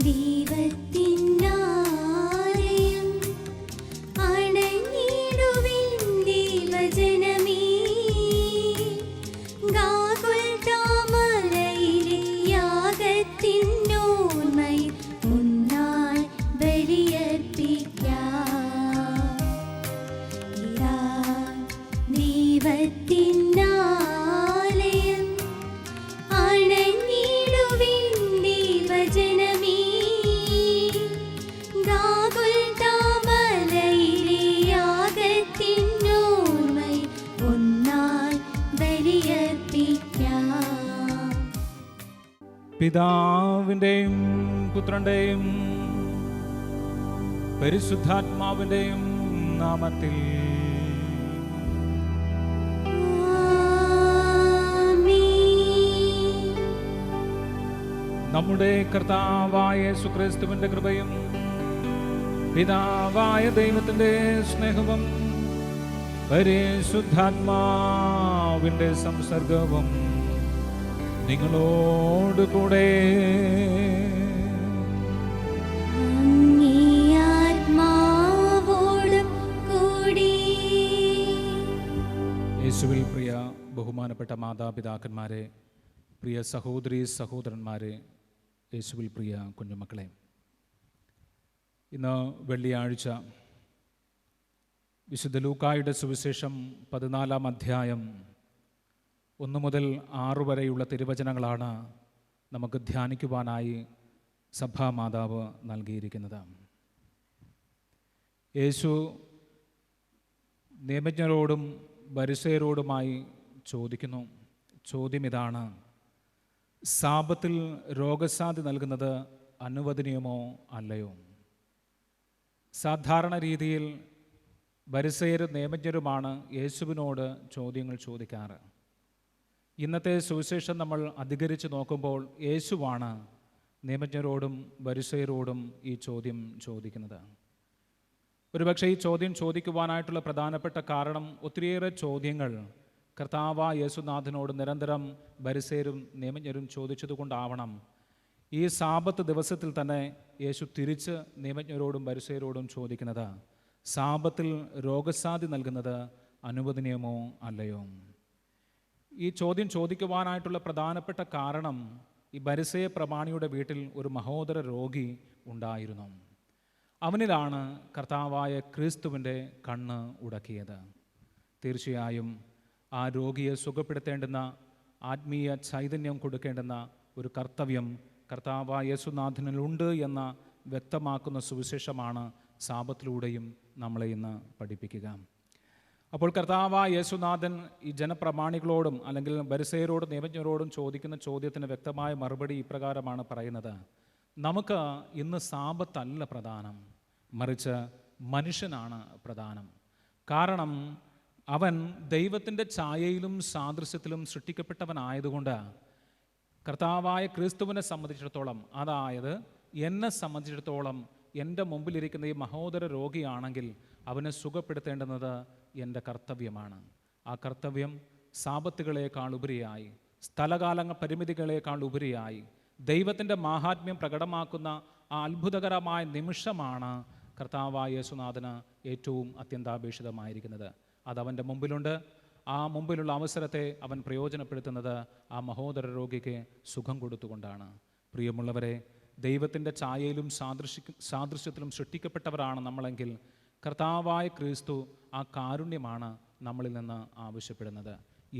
ദൈവത്തിനാലയം അണഞ്ഞിടുവിൻ ദൈവജനമേ, ഗാഗുൽതാമലയിലെ യാഗത്തിനോർമ്മയിൽ ഒന്നാൾ ബലിയർപ്പിക്കാം. ഇതാ ദൈവത്തിനാലയം അണഞ്ഞിടുവിൻ ദൈവജനമേ, ഗാഗുൽതാമലയിലെ യാഗത്തിനോർമ്മയിൽ ഒന്നാൾ ബലിയർപ്പിക്കാം. പിതാവിൻ്റെയും പുത്രൻ്റെയും പരിശുദ്ധാത്മാവിൻ്റെയും നാമത്തിൽ ആമേൻ. നമ്മുടെ കർത്താവായ യേശുക്രിസ്തുവിന്റെ കൃപയും പിതാവായ ദൈവത്തിന്റെ സ്നേഹവും പരിശുദ്ധാത്മാവിന്റെ സംസർഗവും നിങ്ങളോട് കൂടെ. അങ്ങേ ആത്മാവോടും കൂടി. യേശുവിൽ പ്രിയ ബഹുമാനപ്പെട്ട മാതാപിതാക്കന്മാരെ, പ്രിയ സഹോദരീ സഹോദരന്മാരെ, യേശുവിൽ പ്രിയ കുഞ്ഞുമക്കളെ, ഇന്ന് വെള്ളിയാഴ്ച വിശുദ്ധ ലൂക്കായുടെ സുവിശേഷം 14-ാം അധ്യായം 1 മുതൽ 6 വരെയുള്ള തിരുവചനങ്ങളാണ് നമുക്ക് ധ്യാനിക്കുവാനായി സഭാമാതാവ് നൽകിയിരിക്കുന്നത്. യേശു നിയമജ്ഞരോടും ഫരിസേയരോടുമായി ചോദിക്കുന്നു. ചോദ്യം ഇതാണ്: സാബത്തിൽ രോഗശാന്തി നൽകുന്നത് അനുവദനീയമോ അല്ലയോ? സാധാരണ രീതിയിൽ ഫരിസേയരും നിയമജ്ഞരുമാണ് യേശുവിനോട് ചോദ്യങ്ങൾ ചോദിക്കാറ്. ഇന്നത്തെ സുവിശേഷം നമ്മൾ അധികരിച്ച് നോക്കുമ്പോൾ യേശുവാണ് നിയമജ്ഞരോടും ഫരിസേയരോടും ഈ ചോദ്യം ചോദിക്കുന്നത്. ഒരുപക്ഷെ ഈ ചോദ്യം ചോദിക്കുവാനായിട്ടുള്ള പ്രധാനപ്പെട്ട കാരണം ഒത്തിരിയേറെ ചോദ്യങ്ങൾ കർത്താവായ യേശുനാഥനോട് നിരന്തരം ഫരിസേയരും നിയമജ്ഞരും ചോദിച്ചതുകൊണ്ടാവണം ഈ സാബത്ത് ദിവസത്തിൽ തന്നെ യേശു തിരിച്ച് നിയമജ്ഞരോടും ഫരിസേയരോടും ചോദിക്കുന്നത്: സാബത്തിൽ രോഗശാന്തി നൽകുന്നത് അനുവദനീയമോ അല്ലയോ? ഈ ചോദ്യം ചോദിക്കുവാനായിട്ടുള്ള പ്രധാനപ്പെട്ട കാരണം ഈ ഫരിസേയ പ്രമാണിയുടെ വീട്ടിൽ ഒരു മഹോദര രോഗി ഉണ്ടായിരുന്നു. അവനിലാണ് കർത്താവായ ക്രിസ്തുവിൻ്റെ കണ്ണ് ഉടക്കിയത്. തീർച്ചയായും ആ രോഗിയെ സുഖപ്പെടുത്തേണ്ടുന്ന, ആത്മീയ ചൈതന്യം കൊടുക്കേണ്ടുന്ന ഒരു കർത്തവ്യം കർത്താവായ യേശുനാഥനിലുണ്ട് എന്ന വ്യക്തമാക്കുന്ന സുവിശേഷമാണ് സാബത്തിലൂടെയും നമ്മളെ ഇന്ന് പഠിപ്പിക്കുക. അപ്പോൾ കർത്താവായ യേശുനാഥൻ ഈ ജനപ്രമാണികളോടും അല്ലെങ്കിൽ ഫരിസേയരോടും നിയമജ്ഞരോടും ചോദിക്കുന്ന ചോദ്യത്തിന് വ്യക്തമായ മറുപടി ഇപ്രകാരമാണ് പറയുന്നത്: നമുക്ക് ഇന്ന് സാബത്തല്ല പ്രധാനം, മറിച്ച് മനുഷ്യനാണ് പ്രധാനം. കാരണം അവൻ ദൈവത്തിൻ്റെ ഛായയിലും സാദൃശ്യത്തിലും സൃഷ്ടിക്കപ്പെട്ടവനായതുകൊണ്ട് കർത്താവായ ക്രിസ്തുവിനെ സംബന്ധിച്ചിടത്തോളം, അതായത് എന്നെ സംബന്ധിച്ചിടത്തോളം, എൻ്റെ മുമ്പിലിരിക്കുന്ന ഈ മഹോദര രോഗിയാണെങ്കിൽ അവനെ സുഖപ്പെടുത്തേണ്ടുന്നത് എൻ്റെ കർത്തവ്യമാണ്. ആ കർത്തവ്യം സാബത്തുകളേക്കാൾ ഉപരിയായി, സ്ഥലകാലങ്ങൾ പരിമിതികളേക്കാൾ ഉപരിയായി ദൈവത്തിൻ്റെ മാഹാത്മ്യം പ്രകടമാക്കുന്ന ആ അത്ഭുതകരമായ നിമിഷമാണ് കർത്താവായ യേശുനാഥന് ഏറ്റവും അത്യന്താപേക്ഷിതമായിരിക്കുന്നത്. അതവൻ്റെ മുമ്പിലുണ്ട്. ആ മുമ്പിലുള്ള അവസരത്തെ അവൻ പ്രയോജനപ്പെടുത്തുന്നത് ആ മഹോദര രോഗിക്ക് സുഖം കൊടുത്തുകൊണ്ടാണ്. പ്രിയമുള്ളവരെ, ദൈവത്തിൻ്റെ ഛായയിലും സാദൃശ്യത്തിലും സൃഷ്ടിക്കപ്പെട്ടവരാണ് നമ്മളെങ്കിൽ കർത്താവായ ക്രിസ്തു ആ കാരുണ്യമാണ് നമ്മളിൽ നിന്ന് ആവശ്യപ്പെടുന്നത്.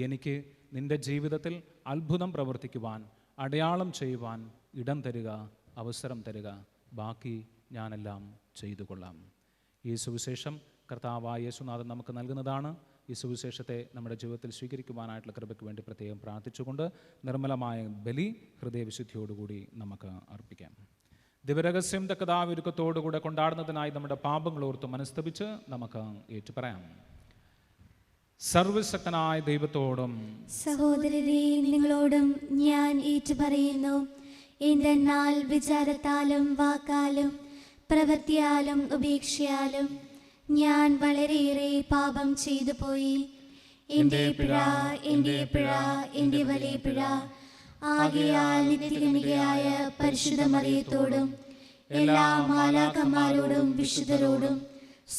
എനിക്ക് നിൻ്റെ ജീവിതത്തിൽ അത്ഭുതം പ്രവർത്തിക്കുവാൻ, അടയാളം ചെയ്യുവാൻ ഇടം തരിക, അവസരം തരിക, ബാക്കി ഞാനെല്ലാം ചെയ്തു കൊള്ളാം. ഈ സുവിശേഷം കർത്താവായ യേശുനാഥൻ നമുക്ക് നൽകുന്നതാണ്. ഈ സുവിശേഷത്തെ നമ്മുടെ ജീവിതത്തിൽ സ്വീകരിക്കുവാനായിട്ടുള്ള കൃപയ്ക്ക് വേണ്ടി പ്രത്യേകം പ്രാർത്ഥിച്ചുകൊണ്ട് നിർമ്മലമായ ബലി ഹൃദയവിശുദ്ധിയോടുകൂടി നമുക്ക് അർപ്പിക്കാം. ദിവരഹസ്യം തക്കതാവിരുക്കത്തോടുകൂടെ കൊണ്ടാടുന്നതിനായി നമ്മുടെ പാപങ്ങൾ ഓർത്ത് മനസ്തപിച്ച് നമുക്ക് ഏറ്റുപറയാം. സർവശക്തനായ ദൈവത്തോടും സഹോദരരെ നിങ്ങളോടും ഞാൻ ഏറ്റുപറയുന്നു. എന്തെന്നാൽ വിചാരത്താലും വാക്കാലും പ്രവൃത്തിയാലും ഉപേക്ഷയാലും ഞാൻ വളരെയേറെ പാപം ചെയ്തു പോയി. എൻ്റെ പിഴ, എൻ്റെ പിഴ, എൻ്റെ വലിയ പിഴ. ആകയാൽ നിത്യകന്യകയായ പരിശുദ്ധ മറിയത്തോടും എല്ലാ മാലാഖമാരോടും വിശുദ്ധരോടും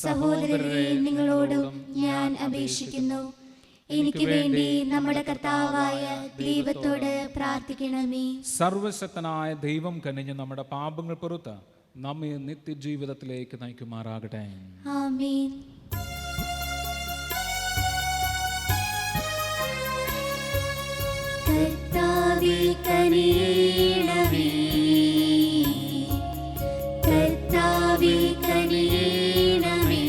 സഹോദരരെ നിങ്ങളോടും ഞാൻ അപേക്ഷിക്കുന്നു. എനിക്ക് വേണ്ടി നമ്മുടെ കർത്താവായ ദൈവത്തോട് പ്രാർത്ഥിക്കണമേ. സർവശക്തനായ ദൈവം കനിഞ്ഞ് നമ്മുടെ പാപങ്ങൾ പുറത്ത് നമ്മെ നിത്യജീവിതത്തിലേക്ക് നയിക്കുമാറാകട്ടെ. ആമേൻ. കർത്താവേ കനിയണമേ, കർത്താവേ കനിയണമേ.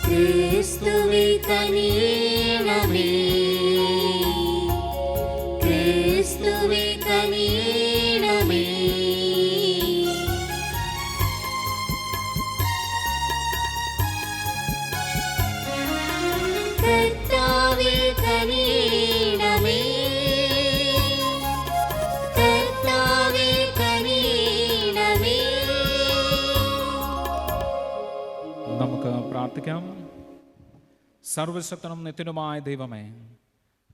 ക്രിസ്തുവേ കനിയണമേ, ക്രിസ്തുവേ കനിയണമേ. കർത്താവേ കനിയണമേ, കർത്താവേ കനിയണമേ. നമുക്ക് പ്രാർത്ഥിക്കാം. സർവശക്തനും നിത്യനുമായ ദൈവമേ,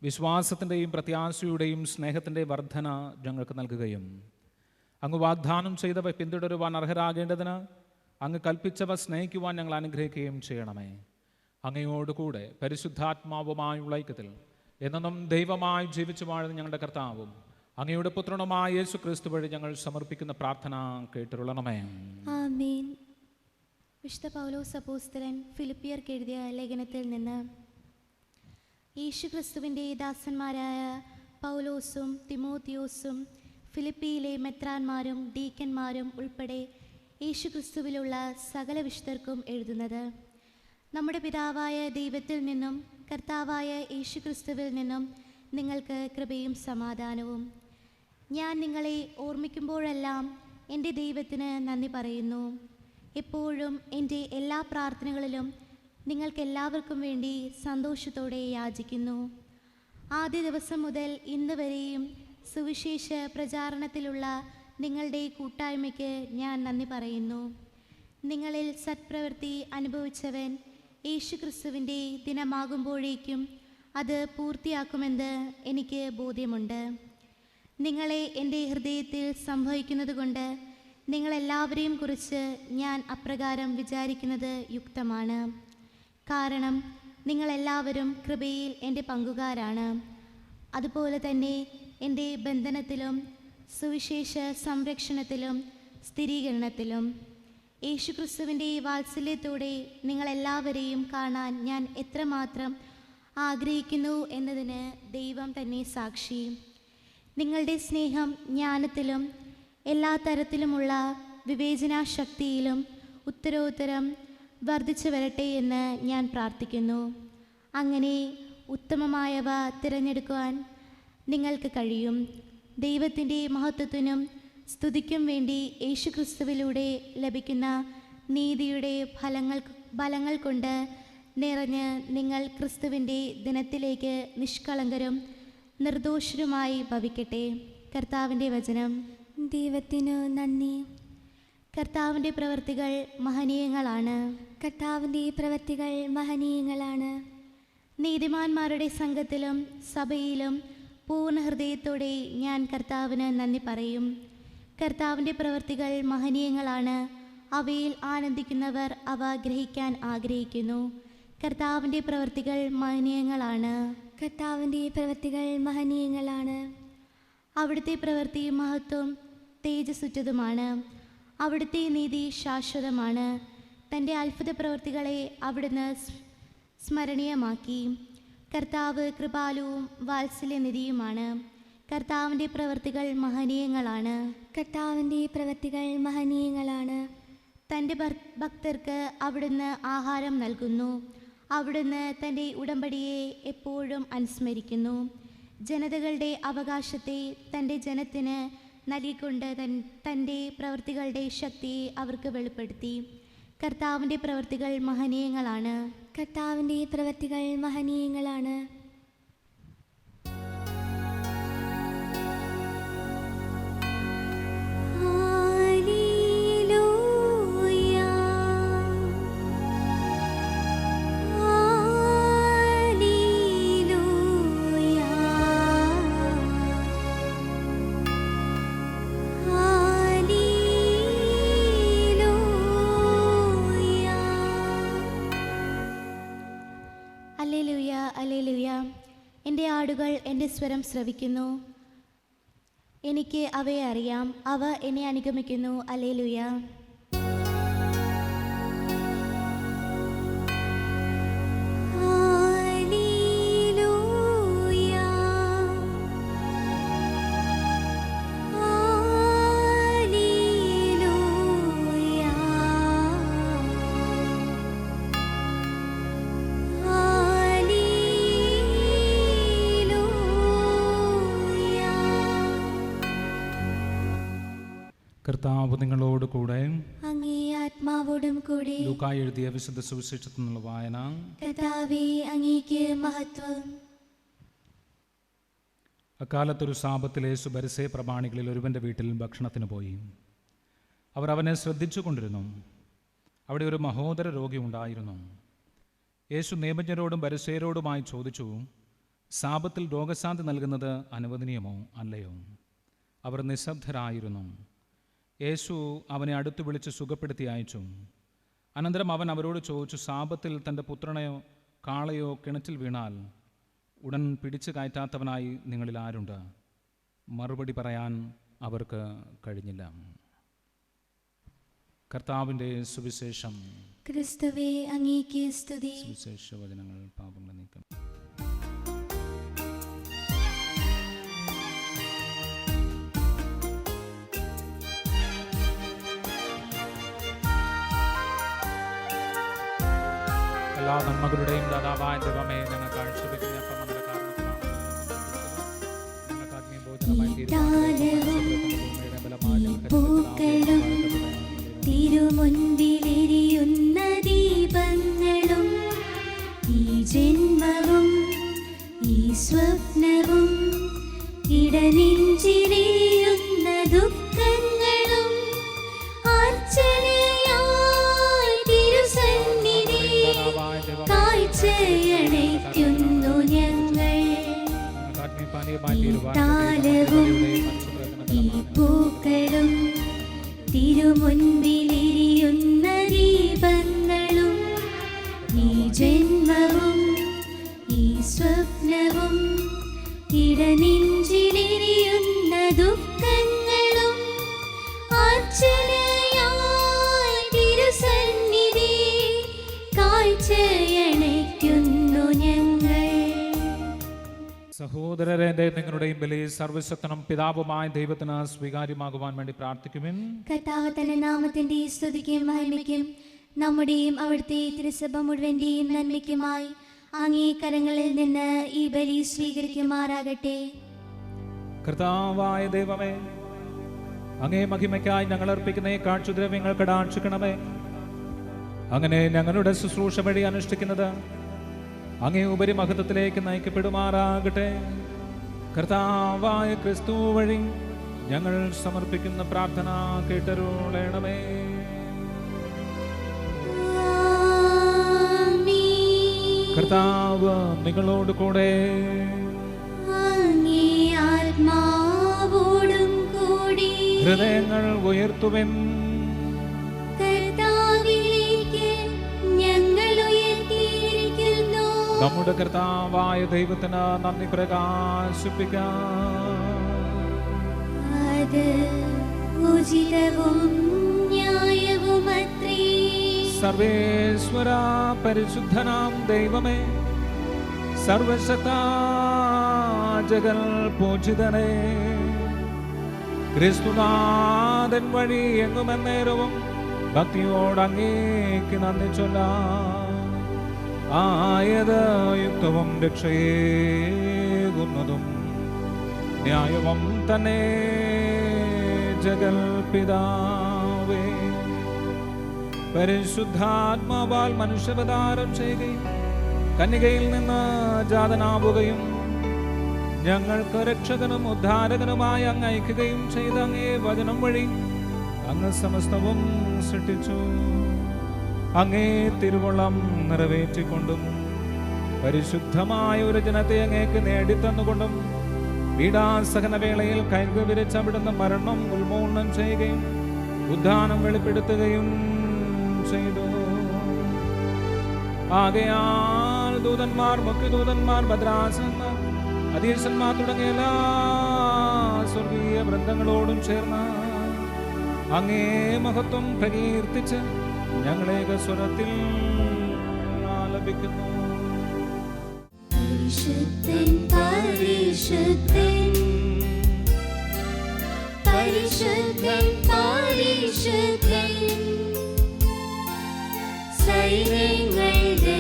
വിശ്വാസത്തിൻ്റെയും പ്രത്യാശയുടെയും സ്നേഹത്തിൻ്റെ വർധന ഞങ്ങൾക്ക് നൽകുകയും അങ്ങ് വാഗ്ദാനം ചെയ്തവ പിന്തുടരുവാൻ അർഹരാകേണ്ടതിന് അങ്ങ് കൽപ്പിച്ചവ സ്നേഹിക്കുവാൻ ഞങ്ങൾ അനുഗ്രഹിക്കുകയും ചെയ്യണമേ. അങ്ങയോടുകൂടെ പരിശുദ്ധാത്മാവുമായുള്ള ഐക്യത്തിൽ എന്നും ദൈവമായി ജീവിച്ചു വാഴുന്ന ഞങ്ങളുടെ കർത്താവും അങ്ങയുടെ പുത്രനുമായ യേശു ക്രിസ്തു വഴി ഞങ്ങൾ സമർപ്പിക്കുന്ന പ്രാർത്ഥന കേട്ടുരുളണമേ. ആമേൻ. വിശുദ്ധ പൗലോസ് അപ്പോസ്തലൻ ഫിലിപ്പിയർക്ക് എഴുതിയ ലേഖനത്തിൽ നിന്ന്: യേശു ക്രിസ്തുവിൻ്റെ ദാസന്മാരായ പൗലോസും തിമോത്തിയോസും ഫിലിപ്പിയിലെ മെത്രാന്മാരും ഡീക്കന്മാരും ഉൾപ്പെടെ യേശു ക്രിസ്തുവിലുള്ള സകല വിശുദ്ധർക്കും എഴുതുന്നത്: നമ്മുടെ പിതാവായ ദൈവത്തിൽ നിന്നും കർത്താവായ യേശു ക്രിസ്തുവിൽ നിന്നും നിങ്ങൾക്ക് കൃപയും സമാധാനവും. ഞാൻ നിങ്ങളെ ഓർമ്മിക്കുമ്പോഴെല്ലാം എൻ്റെ ദൈവത്തിന് നന്ദി പറയുന്നു. എപ്പോഴും എൻ്റെ എല്ലാ പ്രാർത്ഥനകളിലും നിങ്ങൾക്കെല്ലാവർക്കും വേണ്ടി സന്തോഷത്തോടെ യാചിക്കുന്നു. ആദ്യ ദിവസം മുതൽ ഇന്ന് വരെയും സുവിശേഷ പ്രചാരണത്തിലുള്ള നിങ്ങളുടെ കൂട്ടായ്മയ്ക്ക് ഞാൻ നന്ദി പറയുന്നു. നിങ്ങളിൽ സത്പ്രവൃത്തി അനുഭവിച്ചവൻ യേശു ക്രിസ്തുവിൻ്റെ ദിനമാകുമ്പോഴേക്കും അത് പൂർത്തിയാക്കുമെന്ന് എനിക്ക് ബോധ്യമുണ്ട്. നിങ്ങളെ എൻ്റെ ഹൃദയത്തിൽ സംഭവിക്കുന്നതുകൊണ്ട് നിങ്ങളെല്ലാവരെയും കുറിച്ച് ഞാൻ അപ്രകാരം വിചാരിക്കുന്നത് യുക്തമാണ്. കാരണം നിങ്ങളെല്ലാവരും കൃപയിൽ എൻ്റെ പങ്കുകാരാണ്. അതുപോലെ തന്നെ എൻ്റെ ബന്ധനത്തിലും സുവിശേഷ സംരക്ഷണത്തിലും സ്ഥിരീകരണത്തിലും യേശുക്രിസ്തുവിൻ്റെ വാത്സല്യത്തോടെ നിങ്ങളെല്ലാവരെയും കാണാൻ ഞാൻ എത്രമാത്രം ആഗ്രഹിക്കുന്നു എന്നതിന് ദൈവം തന്നെ സാക്ഷി. നിങ്ങളുടെ സ്നേഹം ജ്ഞാനത്തിലും എല്ലാ തരത്തിലുമുള്ള വിവേചനാശക്തിയിലും ഉത്തരോത്തരം വർദ്ധിച്ചു വരട്ടെ എന്ന് ഞാൻ പ്രാർത്ഥിക്കുന്നു. അങ്ങനെ ഉത്തമമായവ തിരഞ്ഞെടുക്കുവാൻ നിങ്ങൾക്ക് കഴിയും. ദൈവത്തിൻ്റെ മഹത്വത്തിനും സ്തുതിക്കും വേണ്ടി യേശുക്രിസ്തുവിലൂടെ ലഭിക്കുന്ന നീതിയുടെ ഫലങ്ങൾ കൊണ്ട് നിറഞ്ഞ് നിങ്ങൾ ക്രിസ്തുവിൻ്റെ ദിനത്തിലേക്ക് നിഷ്കളങ്കരും നിർദോഷരുമായി ഭവിക്കട്ടെ. കർത്താവിൻ്റെ വചനം. ദൈവത്തിനു നന്ദി. കർത്താവിൻ്റെ പ്രവൃത്തികൾ മഹനീയങ്ങളാണ്. കർത്താവിൻ്റെ പ്രവൃത്തികൾ മഹനീയങ്ങളാണ്. നീതിമാന്മാരുടെ സംഘത്തിലും സഭയിലും പൂർണ്ണ ഹൃദയത്തോടെ ഞാൻ കർത്താവിന് നന്ദി പറയും. കർത്താവിൻ്റെ പ്രവൃത്തികൾ മഹനീയങ്ങളാണ്. അവയിൽ ആനന്ദിക്കുന്നവർ അവ ഗ്രഹിക്കാൻ ആഗ്രഹിക്കുന്നു. കർത്താവിൻ്റെ പ്രവൃത്തികൾ മഹനീയങ്ങളാണ്. കർത്താവിൻ്റെ പ്രവൃത്തികൾ മഹനീയങ്ങളാണ്. അവിടുത്തെ പ്രവൃത്തി മഹത്വം തേജസ്സുറ്റതുമാണ്. അവിടുത്തെ നീതി ശാശ്വതമാണ്. തൻ്റെ അത്ഭുത പ്രവൃത്തികളെ അവിടുന്ന് സ്മരണീയമാക്കി. കർത്താവ് കൃപാലുവും വാത്സല്യനിധിയുമാണ്. കർത്താവിൻ്റെ പ്രവൃത്തികൾ മഹനീയങ്ങളാണ്. കർത്താവിൻ്റെ പ്രവൃത്തികൾ മഹനീയങ്ങളാണ്. തൻ്റെ ഭക്തർക്ക് അവിടുന്ന് ആഹാരം നൽകുന്നു. അവിടുന്ന് തൻ്റെ ഉടമ്പടിയെ എപ്പോഴും അനുസ്മരിക്കുന്നു. ജനതകളുടെ അവകാശത്തെ തൻ്റെ ജനത്തിന് നൽകിക്കൊണ്ട് തൻ്റെ പ്രവൃത്തികളുടെ ശക്തിയെ അവർക്ക് വെളിപ്പെടുത്തി. കർത്താവിൻ്റെ പ്രവൃത്തികൾ മഹനീയങ്ങളാണ്. കർത്താവിൻ്റെ പ്രവൃത്തികൾ മഹനീയങ്ങളാണ്. ഹല്ലേലൂയ അല്ലേലുയ. എൻ്റെ ആടുകൾ എൻ്റെ സ്വരം ശ്രവിക്കുന്നു. എനിക്ക് അവയെ അറിയാം. അവ എന്നെ അനുഗമിക്കുന്നു. അല്ലേലുയ. കർത്താവ് നിങ്ങളോട് കൂടെ. അങ്ങേ ആത്മാവോടും കൂടെ. ലൂക്കായി എഴുതിയ വിശുദ്ധ സുവിശേഷത്തിൽ നിന്നുള്ള വായന. കർത്താവേ, അങ്ങേക്ക് മഹത്വം. അക്കാലത്തൊരു സാപത്തിൽ യേശു പരിസയ പ്രമാണികളിൽ ഒരുവൻ്റെ വീട്ടിൽ ഭക്ഷണത്തിന് പോയി. അവർ അവനെ ശ്രദ്ധിച്ചു കൊണ്ടിരുന്നു. അവിടെ ഒരു മഹോദര രോഗി ഉണ്ടായിരുന്നു. യേശു നിയമജ്ഞരോടും പരിസയരോടുമായി ചോദിച്ചു, സാപത്തിൽ രോഗശാന്തി നൽകുന്നത് അനുവദനീയമോ അല്ലയോ? അവർ നിശബ്ദരായിരുന്നു. യേശു അവനെ അടുത്ത് വിളിച്ച് സുഖപ്പെടുത്തി അയച്ചു. അനന്തരം അവൻ അവരോട് ചോദിച്ചു, സാപത്തിൽ തൻ്റെ പുത്രനെയോ കാളയോ കിണറ്റിൽ വീണാൽ ഉടൻ പിടിച്ചു കയറ്റാത്തവനായി നിങ്ങളിൽ ആരുണ്ട്? മറുപടി പറയാൻ അവർക്ക് കഴിഞ്ഞില്ല. കർത്താവിൻ്റെ സുവിശേഷം. ക്രിസ്തുവേ, അങ്ങേക്ക് സ്തുതി. സുവിശേഷ വചനങ്ങൾ. പാപങ്ങൾ നീക്കം. എല്ലാ നന്മകളുടെയും ദാതാവായ ദൈവമേ, ഞങ്ങൾ കാഴ്ചവെക്കുന്ന അപ്പം നമ്മുടെ കാരണത്തിലാണ് ഞങ്ങൾക്ക് ആത്മീയ ഭോജനമായി തിരുമുൻപിലെരിയുന്ന ദീപങ്ങളും ഈ ജന്മവും ഈ സ്വപ്നവും ഇടനെഞ്ചിലെരിയുന്ന ദുഃഖങ്ങളും അർച്ചനയായി തിരുസന്നിധി കാഴ്ചയണയ്ക്കുന്നു ഞങ്ങൾ. താലവും ഈ പൂക്കളും തിരുമുൻപിലെരിയുന്ന ദീപങ്ങളും ഈ ജന്മവും ഈ സ്വപ്നവും ഇടനെഞ്ചിലെരിയുന്ന ദുഃഖങ്ങളും അർച്ചനയായി തിരുസന്നിധി കാഴ്ചയണയ്ക്കുന്നു ഞങ്ങൾ. സഹോദരരെ, നിങ്ങളുടെയും ബലി സർവ്വശക്തനും പിതാവുമായ ദൈവത്തിന് സ്വീകാര്യമാകുവാൻ വേണ്ടി പ്രാർത്ഥിക്കുവിൻ. കർത്താവ് തന്റെ നാമത്തിന്റെ സ്തുതിക്കും മഹിമയ്ക്കും നമ്മുടെയും അവിടുത്തെ തിരുസഭ മുഴുവന്റെയും നന്മയ്ക്കുമായി അങ്ങേ കരങ്ങളിൽ നിന്ന് ഈ ബലി സ്വീകരിക്കുമാറാകട്ടെ. കർത്താവായ ദൈവമേ, അങ്ങേ മഹിമയ്ക്കായി ഞങ്ങൾ അർപ്പിക്കുന്ന ഈ കാഴ്ചദ്രവ്യങ്ങൾ കടാക്ഷിക്കണമേ. അങ്ങനെ ഞങ്ങളുടെ ശുശ്രൂഷ വഴി അനുഷ്ഠിക്കുന്നത് അങ്ങേ ഉപരി മഹത്വത്തിലേക്ക് നയിക്കപ്പെടുമാറാകട്ടെ. കർത്താവായ ക്രിസ്തു വഴി ഞങ്ങൾ സമർപ്പിക്കുന്ന പ്രാർത്ഥന കേട്ടരുളണമേ. കർത്താവ് നിങ്ങളോട് കൂടെ. അങ്ങേ ആത്മാവോടും കൂടി. ഹൃദയങ്ങൾ ഉയർത്തുവൻ. കർത്താവിലേക്ക് ഞങ്ങൾ ഉയർത്തിയിരിക്കുന്നു. നമ്മുടെ കർത്താവായ ദൈവത്തിന് നന്ദി പ്രകാശിപ്പിക്കാം. അത് ഉചിതവും ന്യായവുമത്രേ. സർവേശ്വര പരിശുദ്ധനാം ദൈവമേ, സർവശക്താ ജഗൽ പൂജിതനേ, ക്രിസ്തുനാഥൻ വഴി എങ്ങുമെന്നേരവും ഭക്തിയോടങ്ങേക്ക് നന്ദി ചൊല്ലാം. ആയത് യുക്തവും രക്ഷയേകുന്നതും ന്യായവും തന്നെ ജഗൽ പിതാവേ. പരിശുദ്ധാത്മാവാൽ മനുഷ്യാവതാരം ചെയ്യുകയും കന്യകയിൽ നിന്ന് ജാതനാവുകയും ഞങ്ങൾക്ക് രക്ഷകനും ഉദ്ധാരകനുമായി അങ്ങ് അയക്കുകയും ചെയ്ത അങ്ങേ വചനം വഴി അങ്ങ് സമസ്തവും സൃഷ്ടിച്ചു. അങ്ങേ തിരുവള്ളം നിറവേറ്റിക്കൊണ്ടും പരിശുദ്ധമായ ഒരു ജനത്തെ അങ്ങേക്ക് നേടിത്തന്നുകൊണ്ടും പീഡാസഹന വേളയിൽ കൈകൾ വിരിച്ച് അവിടുന്ന് മരണം ഉന്മൂലനം ചെയ്യുകയും ഉദ്ധാനം വെളിപ്പെടുത്തുകയും ചെയ്തു. ആകയാൽ ദൂതന്മാർ, മുഖ്യദൂതന്മാർ, ഭദ്രാസന്മാർ, അധീശന്മാർ തുടങ്ങിയ എല്ലാ സ്വർഗീയ വൃന്ദങ്ങളോടും ചേർന്ന് അങ്ങേ മഹത്വം പ്രകീർത്തിച്ച് ഞങ്ങളേക സ്വരത്തിൽ ആലപിക്കുന്നു. പരിശുദ്ധൻ, പരിശുദ്ധൻ, പരിശുദ്ധൻ, പരിശുദ്ധൻ, സൈന്യങ്ങളുടെ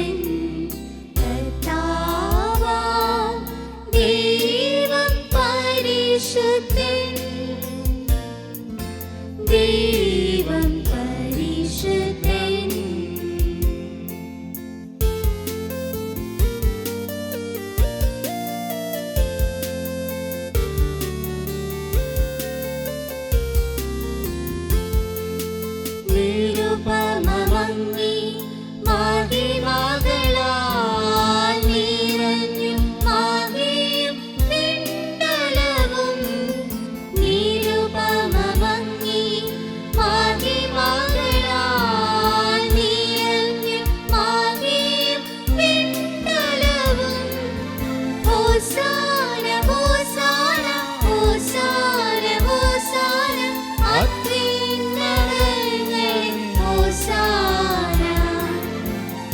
കർത്താവാം ദൈവം പരിശുദ്ധൻ, ദൈവം പരിശുദ്ധൻ. നിരുപമമങ്ങി മഹിമകളാൽ നിറഞ്ഞു മഹിയും പിണ്ടലവും, നിരുപമമങ്ങി മഹിമകളാൽ നിറഞ്ഞു മഹിയും പിണ്ടലവും. ഹോസാന ഹോസാന ഹോസാന ഹോസാന അത്യുന്നതങ്ങളിൽ ഹോസാന,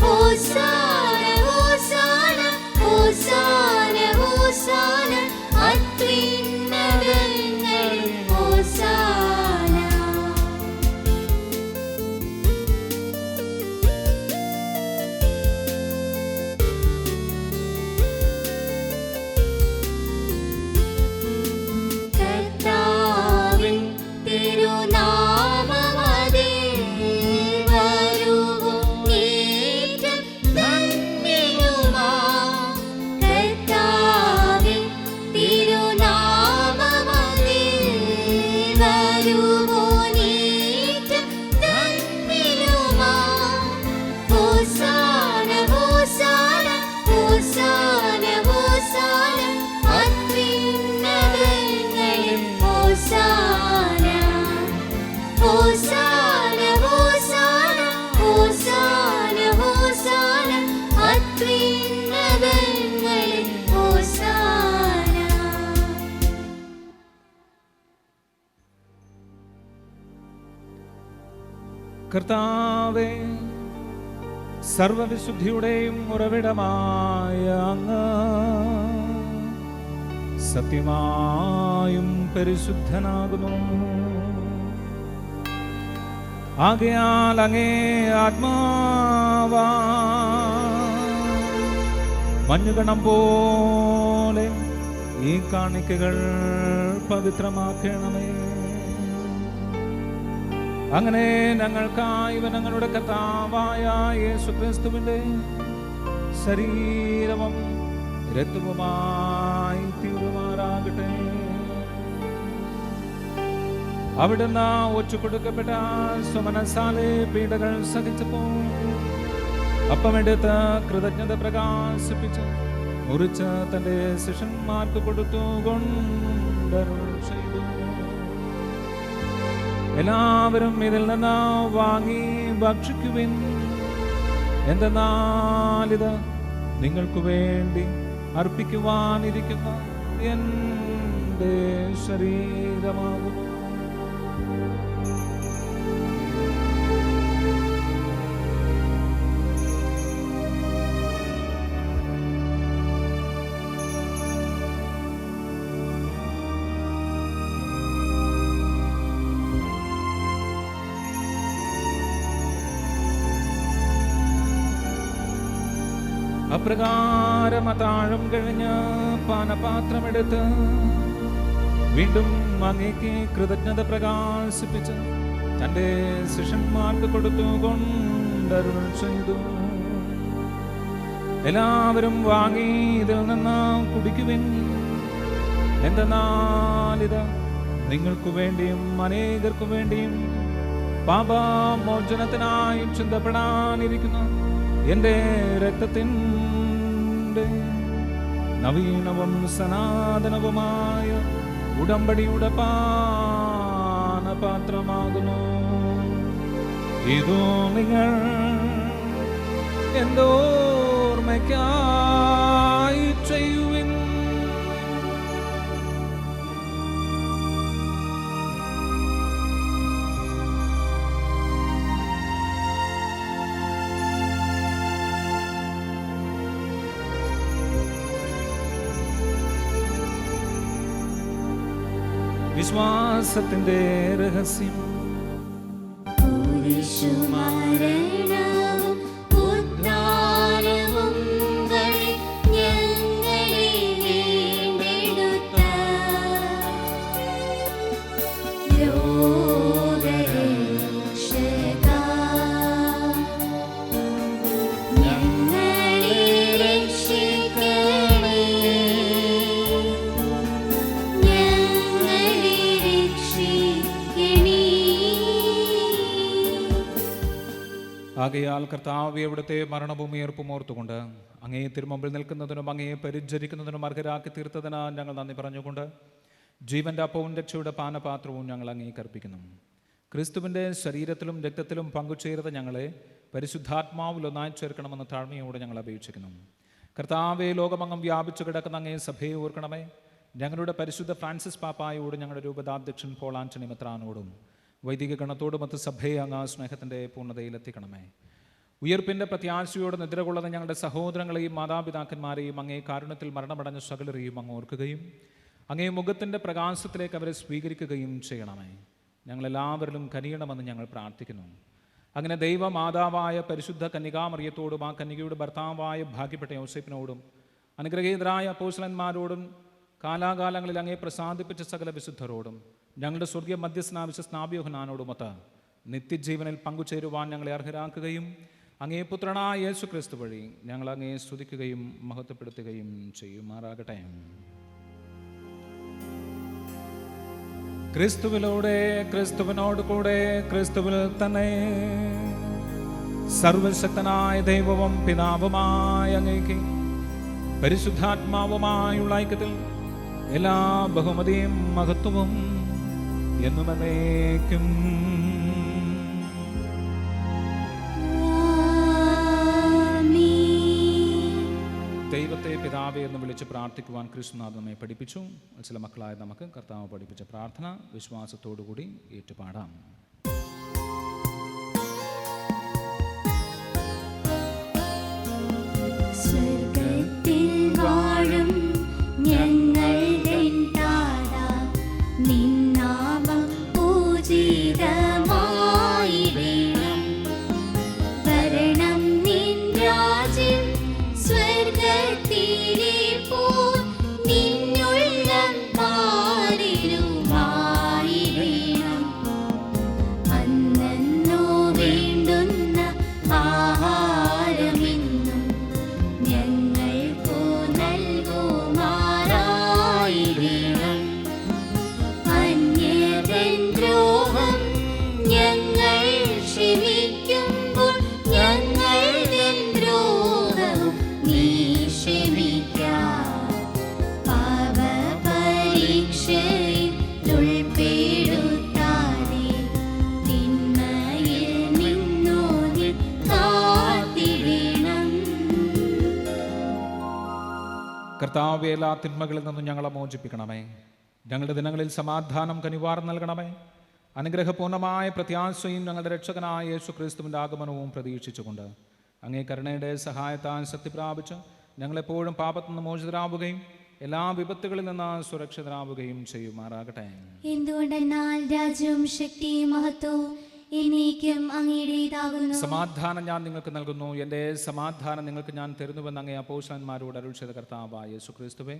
ഹോസാന ഹോസാന ഹോസാന ഹോസാന അത്യുന്നതങ്ങളിൽ ഹോസാന. കർത്താവിൻ തിരുനാമമതിൽ വരുവോനേറ്റം ധന്യനുമാം. കർത്താവിൻ തിരുനാമമതിൽ വരുവോനേറ്റം ധന്യനുമാം. ഹോസാന ഹോസാന ഹോസാന ഹോസാന അത്യുന്നതങ്ങളിൽ ഹോസാന, ഹോസാന ഹോസാന ഹോസാന ഹോസാന അത്യുന്നതങ്ങളിൽ ഹോസാന. കർത്താവേ, സർവവിശുദ്ധിയുടെയും ഉറവിടമായ അങ്ങ് സത്യമായും പരിശുദ്ധനാകുന്നു. ആകയാൽ അങ്ങേ ആത്മാവാ മഞ്ഞുകണം പോലെ ഈ കാണിക്കകൾ പവിത്രമാക്കണമേ. അങ്ങനെ ഞങ്ങൾക്കായി ഞങ്ങളുടെ കർത്താവായ യേശുക്രിസ്തുവിന്റെ ശരീരവും രക്തവുമായി തീരുമാറാകട്ടെ. അവിടുന്ന് ഒറ്റുകൊടുക്കപ്പെട്ട സ്വമനസാലെ പീഡകൾ സഹിച്ചപ്പോൾ അപ്പമെടുത്ത് കൃതജ്ഞത പ്രകാശിപ്പിച്ച് മുറിച്ച് തന്റെ ശിഷ്യന്മാർക്ക് കൊടുത്തു കൊണ്ടരുൾ ചെയ്തു. എല്ലാവരും ഇതിൽ നിന്ന് വാങ്ങി ഭക്ഷിക്കുവിൻ. എന്തെന്നാലിത് നിങ്ങൾക്ക് വേണ്ടി അർപ്പിക്കുവാനിരിക്കുന്ന എൻ്റെ ശരീരമാകുന്നു. അപ്രകാരം അത്താഴം കഴിഞ്ഞ് പാനപാത്രമെടുത്ത് വീണ്ടും അങ്ങേക്ക് കൃതജ്ഞത പ്രകാശിപ്പിച്ച് തന്റെ ശിഷ്യന്മാർക്ക് കൊടുത്തു കൊണ്ടരുൾ ചെയ്തു. എല്ലാവരും വാങ്ങി ഇതിൽ നിന്ന് കുടിക്കുവിൻ. എന്തെന്നാലിത് നിങ്ങൾക്ക് വേണ്ടിയും അനേകർക്കു വേണ്ടിയും പാപമോചനത്തിനായി ചിന്തപ്പെടാനിരിക്കുന്ന എൻ്റെ രക്തത്തിൻ്റെ നവീനവും സനാതനവുമായ ഉടമ്പടിയുടെ പാനപാത്രമാകുന്നു. ഇതോ നിങ്ങൾ എന്തോർമ്മയ്ക്കാ വിശ്വാസത്തിന്റെ രഹസ്യം. കുരിശുമരണവും ഉദ്ധാരവും വഴി ഞങ്ങളെ വീണ്ടെടുത്ത ലോകരക്ഷകാ, ഞങ്ങളെ രക്ഷിക്കണേ, ഞങ്ങളെ രക്ഷിക്കണേ. ആകയാൽ കർത്താവേ, അവിടുത്തെ മരണവും ഉയർപ്പും ഓർത്തുകൊണ്ട് അങ്ങയെ തിരുമുമ്പിൽ നിൽക്കുന്നതിനും അങ്ങയെ പരിചരിക്കുന്നതിനും അർഹരാക്കി തീർത്തതിന് ഞങ്ങൾ നന്ദി പറഞ്ഞുകൊണ്ട് ജീവന്റെ അപ്പവും രക്ഷയുടെ പാനപാത്രവും ഞങ്ങൾ അങ്ങേക്ക് അർപ്പിക്കുന്നു. ക്രിസ്തുവിൻ്റെ ശരീരത്തിലും രക്തത്തിലും പങ്കുചേർത്ത് ഞങ്ങളെ പരിശുദ്ധാത്മാവിൽ ഒന്നായി ചേർക്കണമെന്ന് താഴ്മയോടെ ഞങ്ങൾ അപേക്ഷിക്കുന്നു. കർത്താവേ, ലോകമങ്ങും വ്യാപിച്ചു കിടക്കുന്ന അങ്ങേ സഭയെ ഓർക്കണമേ. ഞങ്ങളുടെ പരിശുദ്ധ ഫ്രാൻസിസ് പാപ്പായോട്, ഞങ്ങളുടെ രൂപതാധ്യക്ഷൻ പോൾ ആന്റണി മെത്രാനോടും വൈദിക ഗണത്തോടുമൊത്ത് സഭയെ അങ്ങ് സ്നേഹത്തിൻ്റെ പൂർണ്ണതയിലെത്തിക്കണമേ. ഉയർപ്പിൻ്റെ പ്രത്യാശയോടെ നിദ്ര കൊള്ളുന്ന ഞങ്ങളുടെ സഹോദരങ്ങളെയും മാതാപിതാക്കന്മാരെയും അങ്ങേ കാരുണ്യത്തിൽ മരണമടഞ്ഞ സകലരെയും അങ്ങ് ഓർക്കുകയും അങ്ങേ മുഖത്തിൻ്റെ പ്രകാശത്തിലേക്ക് അവരെ സ്വീകരിക്കുകയും ചെയ്യണമേ. ഞങ്ങളെല്ലാവരിലും കനിയണമെന്ന് ഞങ്ങൾ പ്രാർത്ഥിക്കുന്നു. അങ്ങനെ ദൈവമാതാവായ പരിശുദ്ധ കന്യകാമറിയത്തോടും ആ കന്യകയുടെ ഭർത്താവായ ഭാഗ്യപ്പെട്ട യോസേപ്പിനോടും അനുഗ്രഹീതരായ അപ്പോസ്തലന്മാരോടും കാലാകാലങ്ങളിൽ അങ്ങേ പ്രസാദിപ്പിച്ച സകല വിശുദ്ധരോടും ഞങ്ങളുടെ സ്വർഗീയ മധ്യസ്ഥനാവിശ സ്നാപക യോഹന്നാനോടുമൊത്ത് നിത്യജീവനിൽ പങ്കുചേരുവാൻ ഞങ്ങളെ അർഹരാക്കുകയും അങ്ങേ പുത്രനായ യേശു ക്രിസ്തു വഴി ഞങ്ങൾ അങ്ങേ സ്തുതിക്കുകയും മഹത്വപ്പെടുത്തുകയും ചെയ്യുമാറാകട്ടെ. ക്രിസ്തുവിലൂടെ, ക്രിസ്തുവിനോട് കൂടെ, ക്രിസ്തുവിൽ തന്നെ സർവശക്തനായ ദൈവവും പിതാവുമായ അങ്ങേക്ക് പരിശുദ്ധാത്മാവുമായുള്ള ഐക്യത്തിൽ എല്ലാ ബഹുമതിയും മഹത്വവും എന്നുമേക്കും. ദൈവത്തെ പിതാവേ എന്ന് വിളിച്ച് പ്രാർത്ഥിക്കുവാൻ കൃഷ്ണനാഥ് നമ്മെ പഠിപ്പിച്ചു. ചില മക്കളായ നമുക്ക് കർത്താവ് പഠിപ്പിച്ച പ്രാർത്ഥന വിശ്വാസത്തോടുകൂടി ഏറ്റുപാടാം. സ്വർഗ്ഗത്തിൽ വാഴും ഞങ്ങളുടെ താതാ, നിൻ നാമം പൂജിതമായിടണം. വരണം നിൻ രാജ്യം, സ്വർഗ്ഗത്തിലെ പോൽ നിന്നുള്ളം പാരിലുമായിടണം. അന്നന്നോ വേണ്ടുന്ന ആഹാരമെന്നും ഞങ്ങൾക്കു നൽകുമാറായിടണം. അന്യതൻ ദ്രോഹം ഞങ്ങൾ ക്ഷമിക്കുമ്പോൾ ഞങ്ങളുടെ ദ്രോഹവും നീ ക്ഷമിക്കാം. പാപപരീക്ഷയിൽ ഉൾപ്പെടുത്താതെ തിന്മയിൽ നിന്നു നീ കാത്തിടണം. കർത്താവേ, എല്ലാ തിന്മകളിൽ നിന്നും ഞങ്ങളെ മോചിപ്പിക്കണമേ. ഞങ്ങളുടെ ദിനങ്ങളിൽ സമാധാനം കനിവാർ നൽകണമേ. അനുഗ്രഹപൂർണ്ണമായ പ്രത്യാശയും ഞങ്ങളുടെ രക്ഷകനായ യേശു ക്രിസ്തുവിൻ്റെ ആഗമനവും പ്രതീക്ഷിച്ചുകൊണ്ട് അങ്ങേ കരുണയുടെ സഹായത്താൽ ശക്തി പ്രാപിച്ച് ഞങ്ങളെപ്പോഴും പാപത്തിൽ നിന്ന് മോചിതരാവുകയും എല്ലാ വിപത്തുകളിൽ നിന്ന് സുരക്ഷിതരാവുകയും ചെയ്യുമാറാകട്ടെ. എന്തുകൊണ്ടെന്നാൽ രാജ്യവും ശക്തിയും മഹത്വവും എന്നേക്കും അങ്ങയുടേതാകുന്നു. സമാധാനം ഞാൻ നിങ്ങൾക്ക് നൽകുന്നു, എൻ്റെ സമാധാനം നിങ്ങൾക്ക് ഞാൻ തരുന്നുവെന്ന് അങ്ങേ അപ്പോസ്തലന്മാരോട് അരുൾ ചെയ്ത കർത്താവായ യേശു ക്രിസ്തുവേ,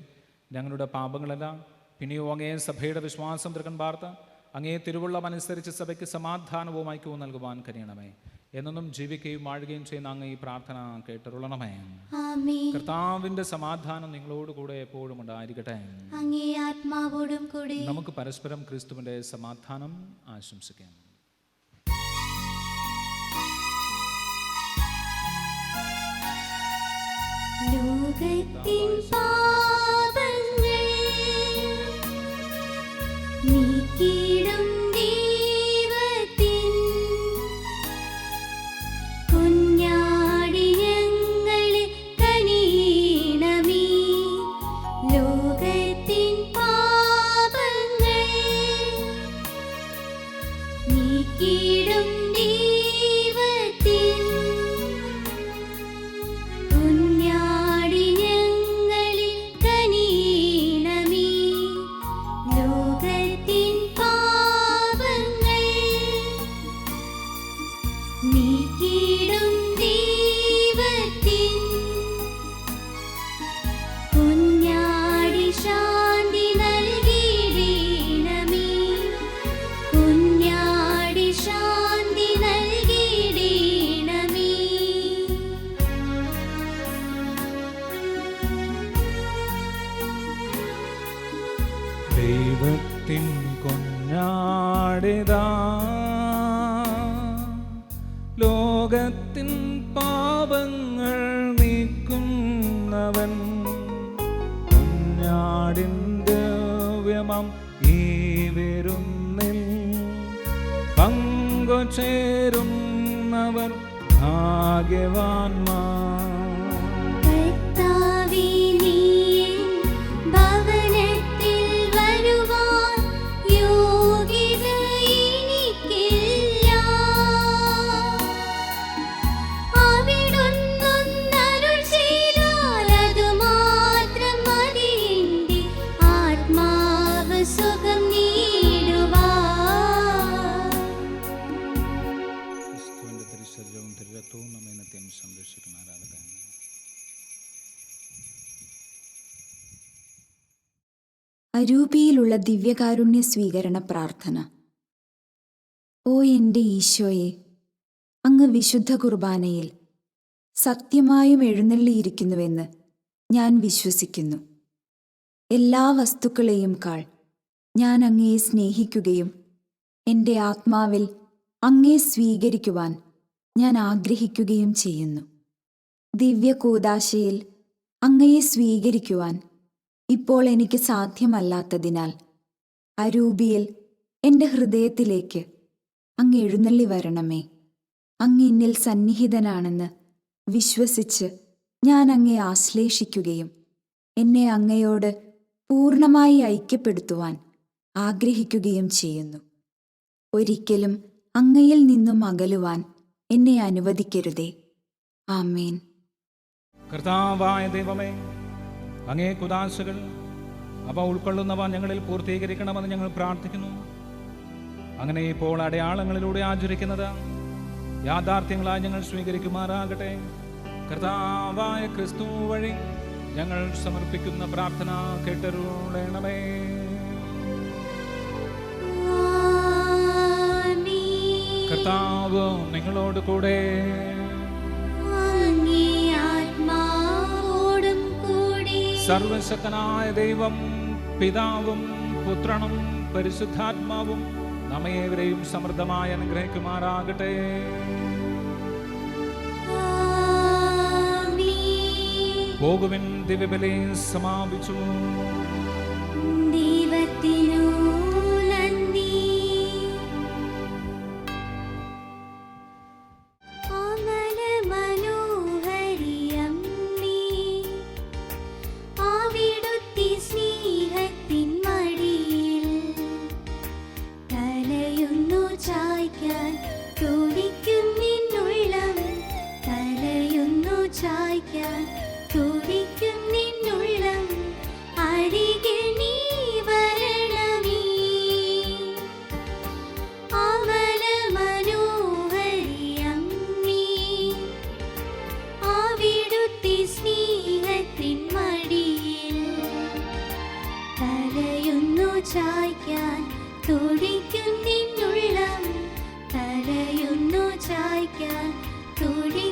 ഞങ്ങളുടെ പാപങ്ങളെല്ലാം പിന്നെയോ അങ്ങേ സഭയുടെ വിശ്വാസം തൃക്കൺ പാർത്ത് അങ്ങേ തിരുവുള്ളമനുസരിച്ച് സഭയ്ക്ക് സമാധാനവും ഐക്യവും നൽകുവാൻ കഴിയണമേ. എന്നൊന്നും ജീവിക്കുകയും വാഴുകയും ചെയ്യുന്ന അങ്ങ് ഈ പ്രാർത്ഥന കേട്ടരുളണമേ. ആമേൻ. കർത്താവിൻ്റെ സമാധാനം നിങ്ങളോട് കൂടെ എപ്പോഴും ഉണ്ടായിരിക്കട്ടെ. അങ്ങേ ആത്മാവോടും കൂടെ. നമുക്ക് പരസ്പരം ക്രിസ്തുവിൻ്റെ സമാധാനം ആശംസിക്കാം. ലോകത്തിൻ പാപങ്ങൾ നീക്കിയിടും ദൈവത്തിൻ കുഞ്ഞാടി ഞങ്ങളെ കനിയണമേ. ലോകത്തിൻ പാപങ്ങൾ നീക്കിയിടും ദൈവത്തിൻ കുഞ്ഞാടി ഞങ്ങളിൽ ദൈവത്തിൻ കുഞ്ഞാടിതാ, ലോകത്തിൻ പാപങ്ങൾ നീക്കുന്നവൻ. കുഞ്ഞാടിൻ ദിവ്യമം ഈ വിരുന്നിൽ പങ്കുചേരുന്നവർ ഭാഗ്യവാന്മാർ. അരൂപിയിലുള്ള ദിവ്യകാരുണ്യ സ്വീകരണ പ്രാർത്ഥന. ഓ എൻ്റെ ഈശോയെ, അങ്ങ് വിശുദ്ധ കുർബാനയിൽ സത്യമായും എഴുന്നള്ളിയിരിക്കുന്നുവെന്ന് ഞാൻ വിശ്വസിക്കുന്നു. എല്ലാ വസ്തുക്കളെയും കാൾ ഞാൻ അങ്ങയെ സ്നേഹിക്കുകയും എൻ്റെ ആത്മാവിൽ അങ്ങയെ സ്വീകരിക്കുവാൻ ഞാൻ ആഗ്രഹിക്കുകയും ചെയ്യുന്നു. ദിവ്യ കൂദാശയിൽ അങ്ങയെ സ്വീകരിക്കുവാൻ ഇപ്പോൾ എനിക്ക് സാധ്യമല്ലാത്തതിനാൽ അരൂപിയിൽ എൻ്റെ ഹൃദയത്തിലേക്ക് അങ്ങ് എഴുന്നള്ളി വരണമേ. അങ്ങ് എന്നിൽ സന്നിഹിതനാണെന്ന് വിശ്വസിച്ച് ഞാൻ അങ്ങയെ ആശ്ലേഷിക്കുകയും എന്നെ അങ്ങയോട് പൂർണ്ണമായി ഐക്യപ്പെടുത്തുവാൻ ആഗ്രഹിക്കുകയും ചെയ്യുന്നു. ഒരിക്കലും അങ്ങയിൽ നിന്നും അകലുവാൻ എന്നെ അനുവദിക്കരുതേ. ആമേൻ. കർത്താവായ ദൈവമേ, അങ്ങേ കുദാശകൾ അവ ഉൾക്കൊള്ളുന്നവ ഞങ്ങളിൽ പൂർത്തീകരിക്കണമെന്ന് ഞങ്ങൾ പ്രാർത്ഥിക്കുന്നു. അങ്ങനെ ഇപ്പോൾ അടയാളങ്ങളിലൂടെ ആചരിക്കുന്നത് യാഥാർത്ഥ്യങ്ങളായി ഞങ്ങൾ സ്വീകരിക്കുമാറാകട്ടെ. കർത്താവായ ക്രിസ്തു വഴി ഞങ്ങൾ സമർപ്പിക്കുന്ന പ്രാർത്ഥന കേട്ടരുളണമേ. കർത്താവ് നിങ്ങളോട് കൂടെ. സർവശക്തനായ ദൈവം പിതാവും പുത്രനും പരിശുദ്ധാത്മാവും നമ്മേവരെയും സമൃദ്ധമായി അനുഗ്രഹിക്കുമാറാകട്ടെ. പോകുവിൻ, ദിവ്യബലി സമാപിച്ചു. ദൈവത്തിനു നന്ദി. ചായ്ക്കാൻ തുടിക്കും നിന്നുള്ളം, തലയൊന്നു ചായ്ക്കാൻ തുടി